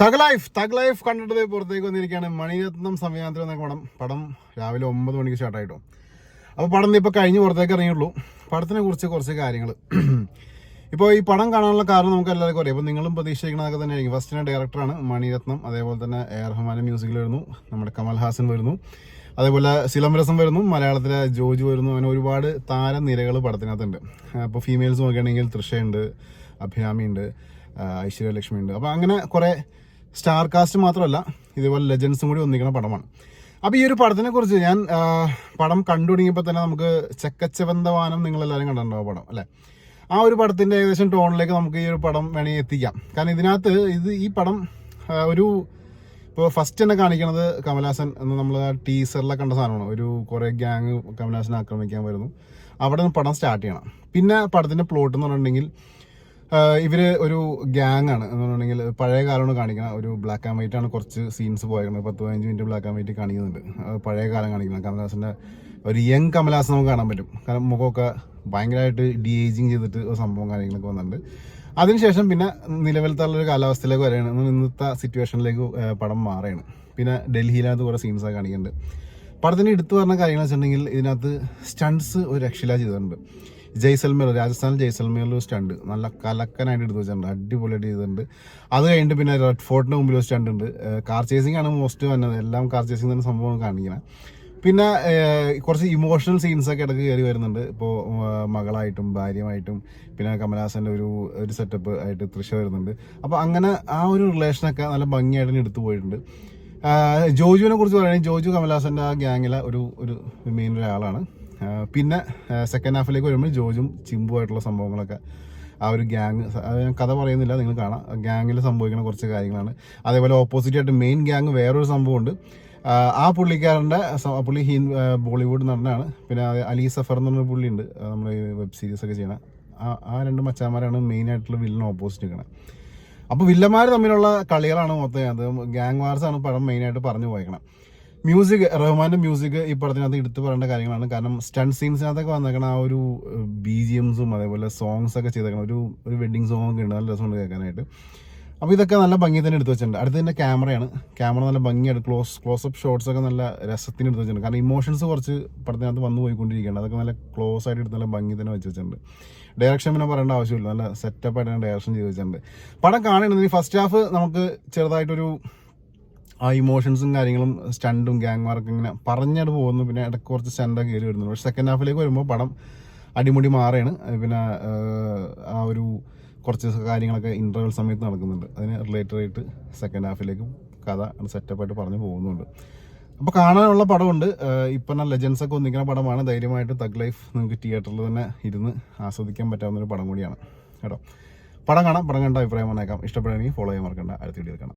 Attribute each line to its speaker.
Speaker 1: Thug life കണ്ടിട്ട് പുറത്തേക്ക് വന്നിരിക്കുകയാണ്. മണിരത്നം സംവിധാനത്തിൽ വന്ന പടം രാവിലെ 9 മണിക്ക് സ്റ്റാർട്ടായിട്ടോ. അപ്പോൾ പടം ഇപ്പോൾ കഴിഞ്ഞ് പുറത്തേക്ക് ഇറങ്ങിയുള്ളൂ. പടത്തിനെ കുറിച്ച് കുറച്ച് കാര്യങ്ങൾ. ഇപ്പോൾ ഈ പടം കാണാനുള്ള കാരണം നമുക്ക് എല്ലാവർക്കും അറിയാം. അപ്പോൾ നിങ്ങളും പ്രതീക്ഷിക്കുന്നതൊക്കെ തന്നെയായിരിക്കും. ഫസ്റ്റിനെ ഡയറക്ടറാണ് മണിരത്നം, അതേപോലെ തന്നെ എ റഹ്മാൻ്റെ മ്യൂസിക്കിൽ വരുന്നു, നമ്മുടെ കമൽ ഹാസൻ വരുന്നു, അതേപോലെ സിലംബരസം വരുന്നു, മലയാളത്തിലെ ജോജു വരുന്നു. അങ്ങനെ ഒരുപാട് താരനിരകൾ പടത്തിനകത്തുണ്ട്. അപ്പോൾ ഫീമെയിൽസ് നോക്കുകയാണെങ്കിൽ തൃഷയുണ്ട്, അഭിരാമി ഉണ്ട്, ഐശ്വര്യലക്ഷ്മി ഉണ്ട്. അപ്പോൾ അങ്ങനെ കുറേ സ്റ്റാർ കാസ്റ്റ് മാത്രമല്ല, ഇതേപോലെ ലെജൻസും കൂടി ഒന്നിക്കുന്ന പടമാണ്. അപ്പോൾ ഈ ഒരു പടത്തിനെ കുറിച്ച് ഞാൻ പടം കണ്ടു തുടങ്ങിയപ്പോൾ തന്നെ നമുക്ക് ചെക്കച്ചവന്തവാനം നിങ്ങളെല്ലാവരും കണ്ടിട്ടുണ്ടാവും പടം അല്ലേ? ആ ഒരു പടത്തിൻ്റെ ഏകദേശം ടോണിലേക്ക് നമുക്ക് ഈ ഒരു പടം വേണമെങ്കിൽ എത്തിക്കാം. കാരണം ഇതിനകത്ത് ഈ പടം ഒരു ഇപ്പോൾ ഫസ്റ്റ് തന്നെ കാണിക്കണത് കമൽഹാസൻ എന്ന് നമ്മൾ ആ ടീസറിലൊക്കെ കണ്ട സാധനമാണ്. ഒരു കുറേ ഗ്യാങ് കമൽഹാസനെ ആക്രമിക്കാൻ വരുന്നു, അവിടെ നിന്ന് പടം സ്റ്റാർട്ട് ചെയ്യണം. പിന്നെ പടത്തിൻ്റെ പ്ലോട്ട് എന്ന് പറഞ്ഞിട്ടുണ്ടെങ്കിൽ ഇവർ ഒരു ഗ്യാങ് ആണ് എന്ന് പറഞ്ഞിട്ടുണ്ടെങ്കിൽ പഴയ കാലമാണ് കാണിക്കണം. ഒരു ബ്ലാക്ക് ആൻഡ് വൈറ്റ് ആണ് കുറച്ച് സീൻസ് പോയേക്കുന്നത്. 10-15 മിനിറ്റ് ബ്ലാക്ക് ആൻഡ് വൈറ്റ് കാണിക്കുന്നുണ്ട്. പഴയ കാലം കാണിക്കണം. കമൽഹാസൻ്റെ ഒരു യങ് കമൽഹാസൻ നമുക്ക് കാണാൻ പറ്റും. കാരണം മുഖമൊക്കെ ഭയങ്കരമായിട്ട് ഡി ഏജിങ് ചെയ്തിട്ട് ഒരു സംഭവം കാര്യങ്ങളൊക്കെ വന്നിട്ടുണ്ട്. അതിനുശേഷം പിന്നെ നിലവിലത്തെ ഒരു കാലാവസ്ഥയിലേക്ക് വരെയാണ്, ഇന്നത്തെ സിറ്റുവേഷനിലേക്ക് പടം മാറുകയാണ്. പിന്നെ ഡൽഹിയിനകത്ത് കുറേ സീൻസൊക്കെ കാണിക്കുന്നുണ്ട്. പടത്തിന് എടുത്തു പറഞ്ഞ കാര്യങ്ങൾ വെച്ചിട്ടുണ്ടെങ്കിൽ ഇതിനകത്ത് സ്റ്റണ്ട്സ് ഒരു രക്ഷയില്ല ചെയ്തിട്ടുണ്ട്. ജയ്സൽമേർ, രാജസ്ഥാനിൽ ജയ്സൽമേറിൽ സ്റ്റണ്ട് നല്ല കലക്കനായിട്ട് എടുത്ത് വെച്ചിട്ടുണ്ട്, അടിപൊളിയായിട്ട് ചെയ്തിട്ടുണ്ട്. അത് കഴിഞ്ഞിട്ട് പിന്നെ റെഡ് ഫോർട്ടിന് മുമ്പിൽ ഒരു സ്റ്റണ്ട് ഉണ്ട്. കാർ ചേസിംഗ് ആണ് മോസ്റ്റ് വന്നത്. എല്ലാം കാർ ചേസിംഗ് തന്നെ സംഭവം കാണിക്കണം. പിന്നെ കുറച്ച് ഇമോഷണൽ സീൻസൊക്കെ ഇടയ്ക്ക് കയറി വരുന്നുണ്ട്. ഇപ്പോൾ മകളായിട്ടും ഭാര്യമായിട്ടും പിന്നെ കമൽഹാസൻ്റെ ഒരു സെറ്റപ്പ് ആയിട്ട് തൃഷ വരുന്നുണ്ട്. അപ്പോൾ അങ്ങനെ ആ ഒരു റിലേഷനൊക്കെ നല്ല ഭംഗിയായിട്ട് എടുത്തു പോയിട്ടുണ്ട്. ജോജുവിനെ കുറിച്ച് പറയുകയാണെങ്കിൽ ജോജു കമൽഹാസൻ്റെ ആ ഗ്യാങ്ങിലെ ഒരു മെയിൻ ഒരാളാണ്. പിന്നെ സെക്കൻഡ് ഹാഫിലേക്ക് വരുമ്പോൾ ജോജും ചിമ്പുമായിട്ടുള്ള സംഭവങ്ങളൊക്കെ ആ ഒരു ഗ്യാങ്, ഞാൻ കഥ പറയുന്നില്ല, നിങ്ങൾ കാണാം. ഗ്യാങ്ങിൽ സംഭവിക്കുന്ന കുറച്ച് കാര്യങ്ങളാണ്. അതേപോലെ ഓപ്പോസിറ്റ് ആയിട്ട് മെയിൻ ഗ്യാങ് വേറൊരു സംഭവമുണ്ട്. ആ പുള്ളിക്കാരൻ്റെ പുള്ളി ബോളിവുഡ് നടനാണ്. പിന്നെ അലി സഫർ എന്ന് പറഞ്ഞൊരു പുള്ളിയുണ്ട്, നമ്മൾ വെബ് സീരീസൊക്കെ ചെയ്യണം. ആ രണ്ട് മച്ചാന്മാരാണ് മെയിനായിട്ടുള്ള വില്ലൻ ഓപ്പോസിറ്റ് നിൽക്കുന്നത്. അപ്പോൾ വില്ലന്മാർ തമ്മിലുള്ള കളികളാണ് മൊത്തം. അത് ഗ്യാങ് വാർസാണ് പടം മെയിനായിട്ട് പറഞ്ഞു പോയേക്കണം. മ്യൂസിക്, റഹ്മാൻ്റെ മ്യൂസിക് ഈ പടത്തിനകത്ത് എടുത്തു പറയേണ്ട കാര്യങ്ങളാണ്. കാരണം സ്റ്റണ്ട് സീൻസിനകത്തൊക്കെ വന്നേക്കണം ആ ഒരു BGMസും അതേപോലെ സോങ്സൊക്കെ ചെയ്തേക്കണം. ഒരു വെഡ്ഡിങ് സോങ് ഒക്കെ ഉണ്ട്, നല്ല രസമുണ്ട് കേൾക്കാനായിട്ട്. അപ്പോൾ ഇതൊക്കെ നല്ല ഭംഗി തന്നെ എടുത്ത് വെച്ചിട്ടുണ്ട്. അടുത്തതിൻ്റെ ക്യാമറയാണ്. ക്യാമറ നല്ല ഭംഗിയായിട്ട് ക്ലോസപ്പ് ഷോട്ട്സൊക്കെ നല്ല രസത്തിന് എടുത്ത് വെച്ചിട്ടുണ്ട്. കാരണം ഇമോഷൻസ് കുറച്ച് പടത്തിനകത്ത് വന്നു പോയിക്കൊണ്ടിരിക്കുകയാണ്. അതൊക്കെ നല്ല ക്ലോസ് ആയിട്ട് എടുത്ത് നല്ല ഭംഗി തന്നെ വെച്ച് വെച്ചിട്ടുണ്ട്. ഡയറക്ഷൻ പിന്നെ പറയേണ്ട ആവശ്യമില്ല, നല്ല സെറ്റപ്പായിട്ടാണ് ഡയറക്ഷൻ ചെയ്ത് വെച്ചിട്ടുണ്ട്. പടം കാണുന്നുണ്ടെങ്കിൽ ഫസ്റ്റ് ഹാഫ് നമുക്ക് ചെറുതായിട്ടൊരു ആ ഇമോഷൻസും കാര്യങ്ങളും സ്റ്റണ്ടും ഗ്യാങ് വാർക്ക് ഇങ്ങനെ പറഞ്ഞിട്ട് പോകുന്നു. പിന്നെ ഇടയ്ക്ക് കുറച്ച് സ്റ്റണ്ടൊക്കെ കയറി വരുന്നു. പക്ഷേ സെക്കൻഡ് ഹാഫിലേക്ക് വരുമ്പോൾ പടം അടിമുടി മാറുകയാണ്. പിന്നെ ആ ഒരു കുറച്ച് കാര്യങ്ങളൊക്കെ ഇൻ്റർവെൽ സമയത്ത് നടക്കുന്നുണ്ട്. അതിന് റിലേറ്റഡ് ആയിട്ട് സെക്കൻഡ് ഹാഫിലേക്ക് കഥ സെറ്റപ്പായിട്ട് പറഞ്ഞു പോകുന്നുണ്ട്. അപ്പോൾ കാണാനുള്ള പടമുണ്ട്. ഇപ്പം ലെജൻസൊക്കെ ഒന്നിക്കുന്ന പടമാണ്. ധൈര്യമായിട്ട് തഗ് ലൈഫ് നിങ്ങൾക്ക് തിയേറ്ററിൽ തന്നെ ഇരുന്ന് ആസ്വദിക്കാൻ പറ്റാവുന്നൊരു പടം കൂടിയാണ് കേട്ടോ. പടം കാണാം. പടം കണ്ട അഭിപ്രായം വന്നേക്കാം. ഇഷ്ടപ്പെടുകയാണെങ്കിൽ ഫോളോ ചെയ്യാൻ മറക്കണ്ട. അടുത്ത വീഡിയോ കാണാം.